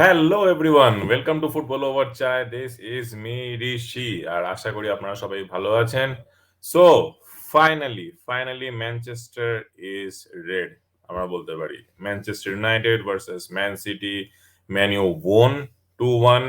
Hello everyone, welcome to football over chai. This is me Rishi, আর আশা করি আপনারা সবাই ভালো আছেন। So finally Manchester is red, আমরা বলতে পারি। Manchester United versus Man City. Man U won 2-1।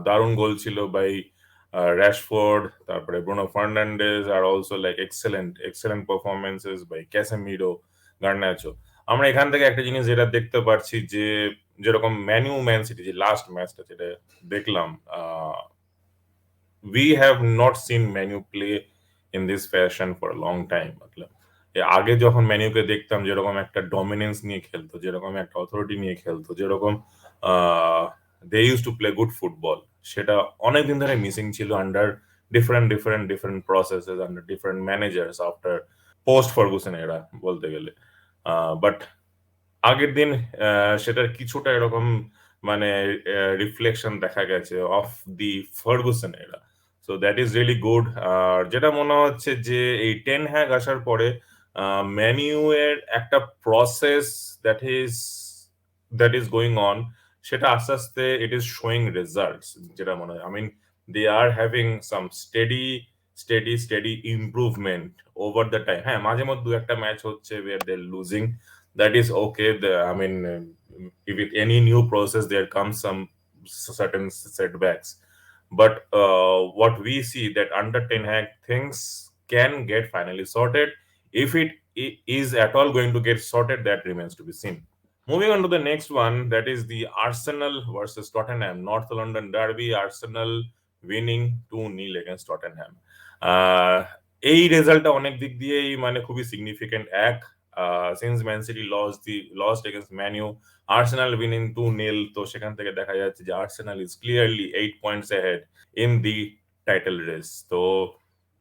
দারুণ গোল ছিল বাই র্যাশফোর্ড, তারপরে ব্রুনো ফার্নান্ডেজ, আর also like excellent performances by Casemiro, Garnacho. আমরা এখান থেকে একটা জিনিস যেটা দেখতে পারছি যে যেরকম ম্যান সিটি যে লাস্ট ম্যাচটা যেটা দেখলাম, we have not seen Mainoo play in this fashion for long time. মতলব আগে যখন মেনুকে দেখতাম যেরকম একটা ডমিনেন্স নিয়ে খেলতো, যেরকম একটা অথরিটি নিয়ে খেলতো, যেরকম they use to play good football, সেটা অনেকদিন ধরে মিসিং ছিল under different processes, under different managers after post Ferguson এরা বলতে গেলে। বাট আগের দিন সেটার কিছুটা এরকম মানে রিফ্লেকশন দেখা গেছে of the Ferguson era. So that is really good. আর যেটা মনে হচ্ছে যে এই টেন হ্যাগ আসার পরে ম্যানিউ এর একটা process that is going on, সেটা আস্তে আস্তে ইট ইজ শোয়িং রেজাল্টস। যেটা মনে হয়, I mean, they are having some steady improvement over the time. হ্যাঁ, মাঝে মধ্যে দু একটা ম্যাচ হচ্ছে where they losing, that is okay. I mean, with any new process there comes some certain setbacks, but what we see that under Ten Hag things can get finally sorted. If it is at all going to get sorted, that remains to be seen. Moving on to the next one, that is the Arsenal versus Tottenham North London derby. Arsenal winning 2-0 against Tottenham. এই রেজাল্টটা অনেক দিক দিয়েই মানে খুবই significant এক। Since Man City lost against Man U, Arsenal winning 2-0, তো সেখান থেকে দেখা যাচ্ছে যে Arsenal is clearly 8 points ahead in the title race. তো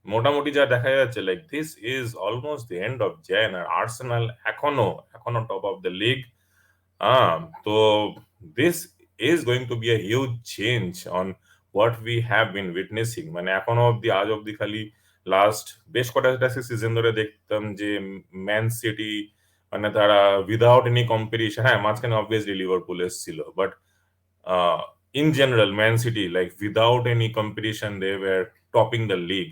মোটামুটি যা দেখা যাচ্ছে, like this is almost the end of Jan, আর আর্সেনাল এখনো টপ অফ দ্য লিগ। তো this is going to be a huge change on what we have been witnessing. মানে এখনো অব্দি, আজ অব্দি খালি লাস্ট বেশ কটা সিজন ধরে দেখতাম যে ম্যান সিটি মানে তারা উইদাউট এনি কম্পিটিশন, হ্যাঁ মাঝখানে অবভিয়াসলি লিভারপুল এসেছিল, but in general Man City like without any competition they were topping the league.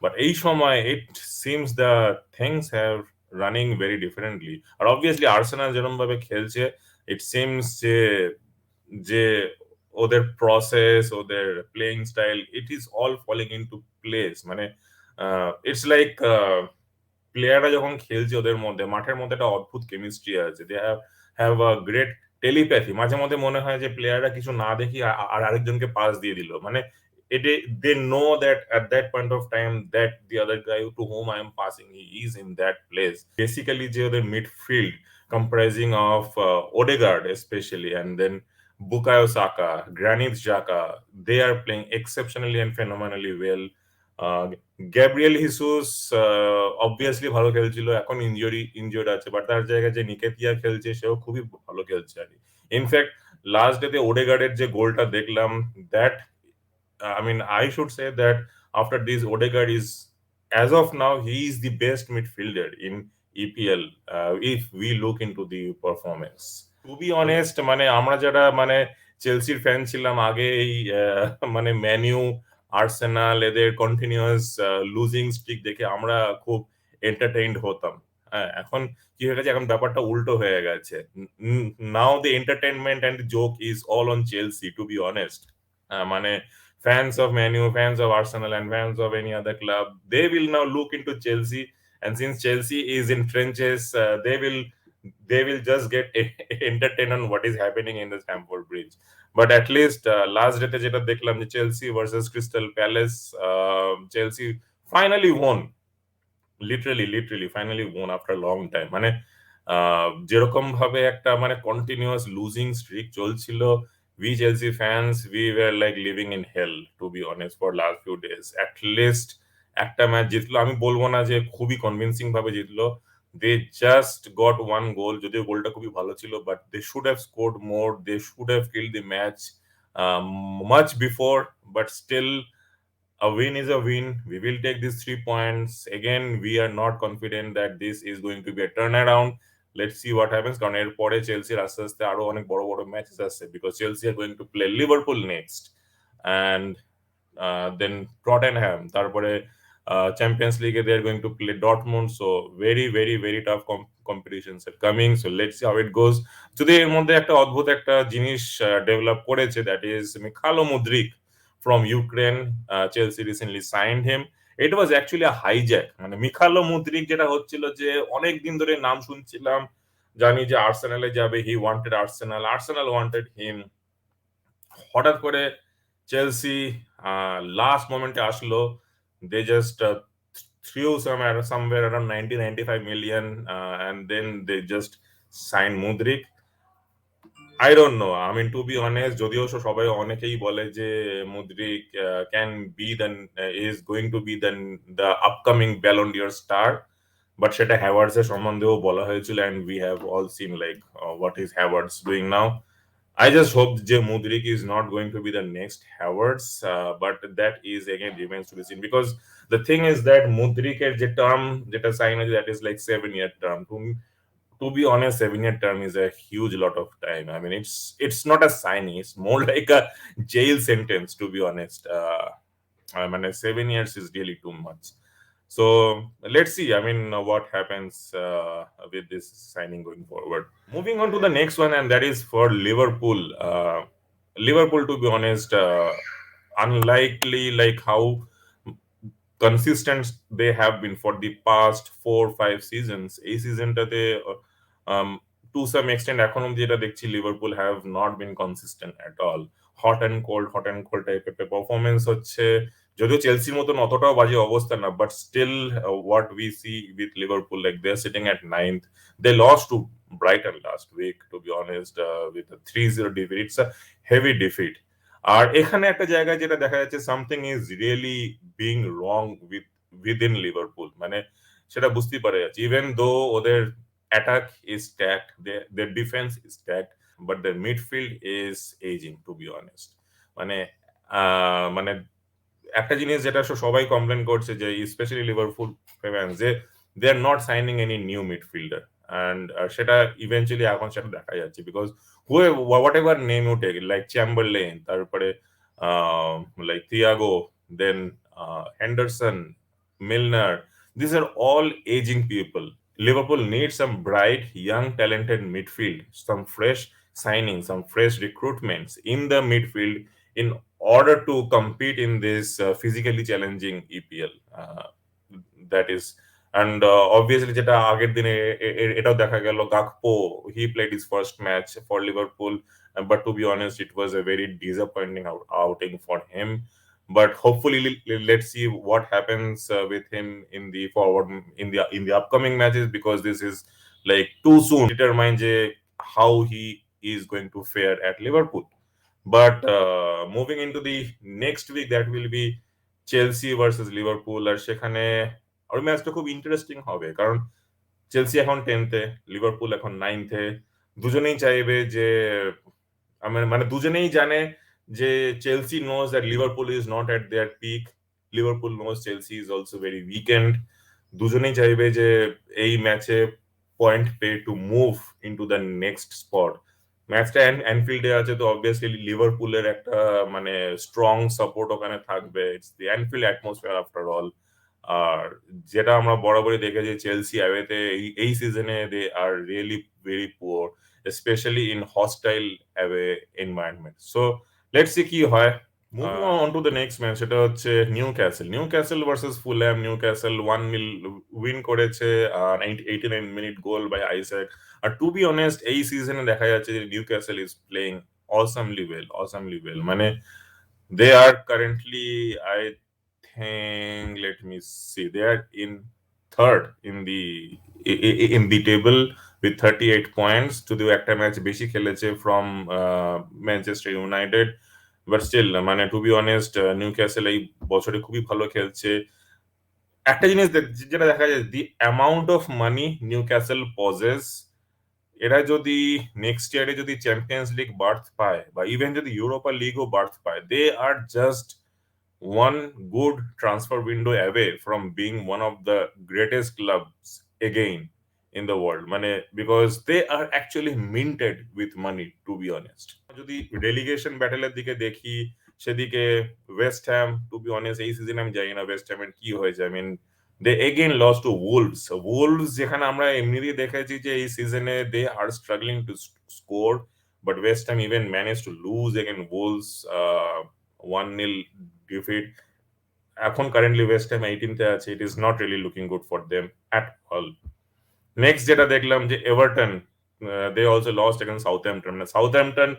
But এই সময় it seems the things have running very differently. আর অবভিয়াসলি আর্সেনাল যেরকম ভাবে খেলছে, ইট সিমস যে যে ওদের প্রসেস, ওদের playing style, it is all falling into place. মানে ইটস লাইক প্লেয়াররা যখন খেলছে ওদের মধ্যে, মাঠের মধ্যে একটা অদ্ভুত কেমিস্ট্রি আছে। They have a great telepathy. মাঝে মধ্যে মনে হয় যে প্লেয়াররা কিছু না দেখি আর আরেকজনকে পাস দিয়ে দিল। মানে they know that at that point of time that the other guy to whom I am passing, he is in that place. Basically যে ওদের midfield comprising of Odegaard especially, and then Bukayo Saka, Granit Xhaka, they are playing exceptionally and phenomenally well. Gabriel Jesus obviously ভালো খেলছিল, এখন injured আছে, but তার জায়গায় যে নিকেতিয়া খেলছে সেও খুবই ভালো খেলছে। আর ইনফ্যাক্ট লাস্ট ডেতে ওডেগার্ডের যে গোলটা দেখলাম, that I mean, I should say that after this, Odegaard is, as of now, he is the best midfielder in EPL. If we look into the performance, to be honest, মানে আমরা যারা মানে চেলসির fan ছিলাম আগে, এই মানে Man U, Arsenal এদের কন্টিনিউয়াস লুজিং স্ট্রিক দেখে আমরা খুব এন্টারটেইনড হতাম। হ্যাঁ, এখন কি হয়ে গেছে, এখন ব্যাপারটা উল্টো হয়ে গেছে। Now the entertainment and joke is all on Chelsea, to be honest. মানে fans of Man U, fans of Arsenal, and fans of any other club, they will now look into Chelsea, and since Chelsea is in trenches, they will just get entertained on what is happening in the Stamford Bridge. But at least last ডেতে যেটা দেখলাম যে Chelsea versus crystal palace, Chelsea finally won, literally finally won after a long time. মানে যেরকম ভাবে একটা মানে continuous losing Streak চলছিল, we Chelsea fans, we were like living in hell, to be honest, for last few days. At least একটা match জিতলো, আমি বলবো না যে খুবই কনভিন্সিং ভাবে জিতলো। They just got one goal, যদিও গোলটা খুবই ভালো ছিল, but they should have scored more, they should have killed the match much before. But still, a win is a win. We will take these 3 points. Again, we are not confident that this is going to be a turnaround. Let's see what happens, কারণ এরপরে চেলসির আস্তে আস্তে আরো অনেক বড় বড় matches আসছে, because Chelsea are going to play Liverpool next, and then Tottenham, তারপরে চ্যাম্পিয়ন্স লিগে they are going to play Dortmund. So very very very tough competitions are coming. So let's see how it goes. যদি এর মধ্যে একটা অদ্ভুত একটা জিনিস develop করেছে, that is Mykhailo Mudryk from Ukraine. Chelsea recently signed him. It was actually hijack, মানে Mykhailo মুদ্রিক যেটা হচ্ছিল যে অনেক দিন ধরে নাম শুনছিলাম, জানি যে আর্সেনালে যাবে, he wanted Arsenal, Arsenal wanted him. হঠাৎ করে চেলসি লাস্ট মোমেন্টে আসলো, they just threw somewhere around 90-95 million, and then they just signed Mudryk. I don't know, I mean to be honest, যদিও সবাই অনেকেই বলে যে Mudryk can be then, is going to be then the upcoming Ballon d'Or star, but সেটা Havertz এর সম্বন্ধেও বলা হয়েছিল, and we have all seen like what is Havertz doing now. I just hope যে Mudryk is not going to be the next Havertz, but that is again remains to be seen, because the thing is that Mudryk এর যে term যেটা sign হয়েছে, that is like 7 year term. To be honest, 7 year term is a huge lot of time. I mean, it's not a signing; it's more like a jail sentence. To be honest, I mean, 7 years is really too much. So let's see. I mean, what happens with this signing going forward. Moving on to the next one, and that is for Liverpool. Liverpool, to be honest, unlikely like how consistent they have been for the past 4-5 seasons. এই সিজনটাতে to some extent এখন অব্দি যেটা দেখছি, Liverpool have not been consistent at all. Hot and cold টাইপের performance হচ্ছে, যদিও চেলসির মতন অতটাও বাজে অবস্থা না, but still what we see with Liverpool, like they are sitting at 9th, they lost to Brighton last week, to be honest, with 3-0 defeat. It's a heavy defeat. আর এখানে একটা জায়গায় যেটা দেখা যাচ্ছে, something is really being wrong within Liverpool, মানে সেটা বুঝতেই পারা যাচ্ছে। ইভেন দো ওদের attack is stacked, their defence is stacked, but the midfield is ageing, to be honest. মানে মানে একটা জিনিস যেটা সবাই কমপ্লেন করছে, যে স্পেশালি লিভারপুল ফ্যান্স, যে they are not signing any new midfielder, and সেটা ইভেন্চুয়ালি এখন সেটা দেখা যাচ্ছে, because whatever name you take, like Chamberlain, তারপরে like Thiago, then Henderson, Milner, these are all aging people. Liverpool needs some bright, young, talented midfield, some fresh signings, some fresh recruitments in the midfield in order to compete in this physically challenging EPL. That is, and obviously যেটা আগের দিনে এটাও দেখা গেল, Gakpo, he played his first match for Liverpool, but to be honest, it was a very disappointing outing for him. But hopefully, let's see what happens with him in the forward, in the upcoming matches, because this is like too soon to determine how he is going to fare at Liverpool. But moving into the next week, that will be Chelsea versus Liverpool, আর সেখানে ওই ম্যাচটা খুব interesting হবে, কারণ Chelsea এখন 10th, Liverpool এখন 9th। দুজনেই চাইবে যে, মানে দুজনেই জানে যে Chelsea knows that Liverpool is not at their peak. Liverpool knows Chelsea is also very weakened. দুজনেই চাইবে যে এই ম্যাচে point pay to move into the next spot. ম্যাচটা অ্যানফিল্ডে আছে, তো অবভিয়াসলি লিভারপুলের একটা মানে স্ট্রং সাপোর্ট ওখানে থাকবে। It's the Anfield atmosphere after all. আর যেটা আমরা বরাবরই দেখেছি, চেলসি অ্যাওয়েতে এই সিজনে they are really very poor, especially in hostile away environment. So let's see কি হয়। Moving on to the next match, সেটা হচ্ছে Newcastle versus Fulham. Newcastle 1-0 win করেছে, 89 মিনিট গোল বাই আইজ্যাক। আর টু বি অনেস্ট, এই সিজনে দেখা যাচ্ছে যে Newcastle is playing awesomely well. মানে they are currently, I think, let me see, they are in third in the table with 38 points, যদিও একটা ম্যাচ বেশি খেলেছে from Manchester United, but still, মানে টু বি অনেস্ট, নিউক্যাসল এই বছরে খুবই ভালো খেলছে। একটা জিনিস যেটা দেখা যায়, the amount of money Newcastle possess, এরা যদি নেক্সট ইয়ারে যদি চ্যাম্পিয়ন্স লিগ বার্থ পায়, বা ইভেন যদি ইউরোপা লিগও বার্থ পায়, দে আর just one good transfer window away from being one of the greatest clubs again in the world, মানে because they are actually minted with money, to be honest. যদি relegation ব্যাটেলের দিকে দেখি, সেদিকে West Ham, to be honest এই সিজনে আমি জানি না ওয়েস্ট হ্যামের কি হয়েছে। I mean they again loss to Wolves. Wolves যেখানে আমরা এমনিতেই দেখেছি যে এই সিজনে they are struggling to score, but West Ham even manage to lose again Wolves, 1-0 defeat. এখন কারেন্টলি ওয়েস্ট হ্যাম 18তে আছে, it is not really looking good for them at all. Next যেটা দেখলাম যে Everton, they also lost against Southampton. Southampton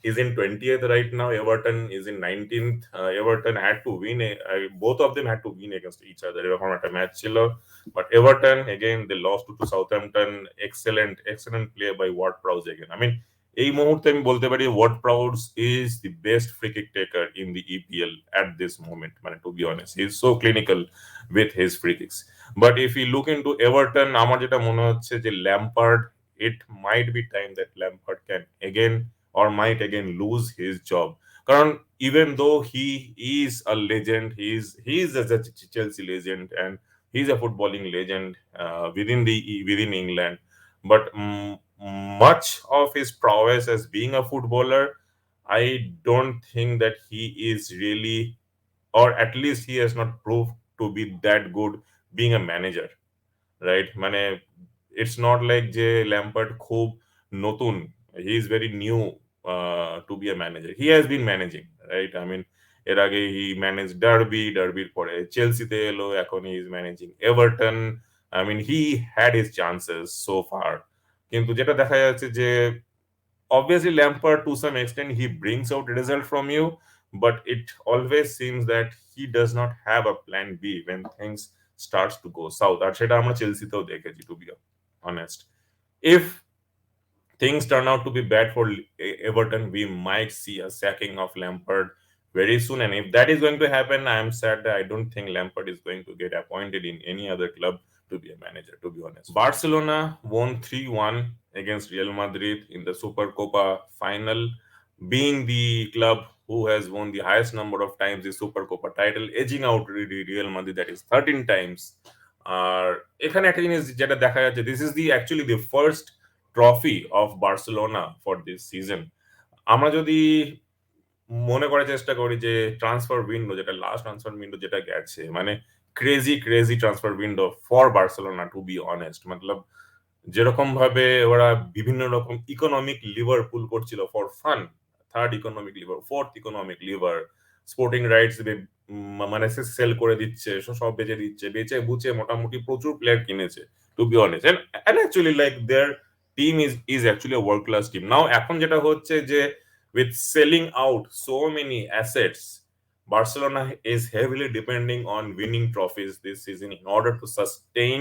is in 20th right now. Everton is in 19th. Everton had to win. Both of them had to win against each other. এরকম একটা match ছিল, but Everton again they lost to Southampton. Excellent play by Ward-Prowse again. I mean এই মুহূর্তে আমি বলতে পারি Ward-Prowse is the best free kick taker in the EPL at this moment. মানে to be honest, he is so clinical with his free kicks. But if you look into Everton, আমার যেটা মনে হচ্ছে যে Lampard, it might be time that Lampard can again or might again lose his job. কারণ even though he is a legend, he is a Chelsea legend and he's a footballing legend within England, but much of his prowess as being a footballer, I don't think that he is really, or at least he has not proved to be that good being a manager, right? মানে it's not like যে Lampard খুব নতুন, he is very new to be a manager. He has been managing, right? I mean এর আগে he managed ডার্বির পরে চেলসিতে এলো, এখন he is managing Everton. I mean he had his chances so far, কিন্তু যেটা দেখা যাচ্ছে যে obviously Lampard to some extent he brings out result from you, but it always seems that he does not have a plan B when things starts to go south, আর সেটা আমরা চেলসিতেও দেখেছি, to be honest. If things turn out to be bad for Everton, we might see a sacking of Lampard very soon, and if that is going to happen, I am sad that I don't think Lampard is going to get appointed in any other club to be a manager, to be honest. Barcelona won 3-1 against Real Madrid in the Supercopa final, being the club who has won the highest number of times the Supercopa title, edging out Real Madrid, that is 13 times. আর এখানে একটা জিনিস যেটা দেখা যাচ্ছে, this is the actually the first trophy of Barcelona for this season. আমরা যদি মনে করার চেষ্টা করি যে ট্রান্সফার উইন্ডো, যেটা লাস্ট ট্রান্সফার উইন্ডো যেটা গেছে, মানে crazy transfer window for Barcelona, to be honest. মতলব যেরকম ভাবে ওরা বিভিন্ন রকম ইকোনমিক লিভার পুল করছিল for fun, third economic lever, fourth economic lever, sporting rights মানে সেল করে দিচ্ছে, সব বেচে দিচ্ছে, বেচে বুচে মোটামুটি প্রচুর প্লেয়ার কিনেছে, to be honest. And actually like their team is actually a world class team. Now এখন যেটা হচ্ছে যে with selling out so many assets, Barcelona is heavily depending on winning trophies this season in order to sustain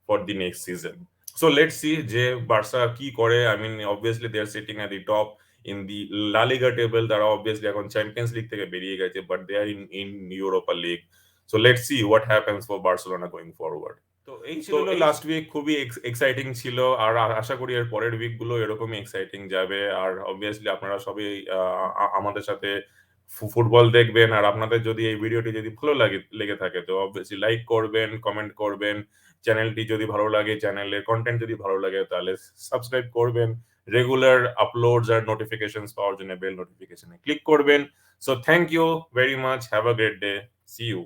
for the next season. So let's see যে Barca কি করে। I mean obviously they are sitting at the top in the La Liga table, তারা obviously এখন champions league থেকে বেরিয়ে গেছে, but they are in Europa League. So let's see what happens for Barcelona going forward. তো এই ছিল last week, খুবই exciting ছিল, আর আশা করি এর পরের উইক গুলো এরকমই এক্সাইটিং যাবে। আর অবভিয়াসলি আপনারা সবাই আমাদের সাথে ফুটবল দেখবেন, আর আপনাদের যদি এই ভিডিওটি যদি ভালো লেগে থাকে তো অবভিয়াসলি লাইক করবেন, কমেন্ট করবেন, চ্যানেলটি যদি ভালো লাগে, চ্যানেলের কন্টেন্ট যদি ভালো লাগে তাহলে সাবস্ক্রাইব করবেন, রেগুলার আপলোডস আর নোটিফিকেশনস পাওয়ার জন্য বেল নোটিফিকেশনে ক্লিক করবেন। So thank you very much, have a great day, see you.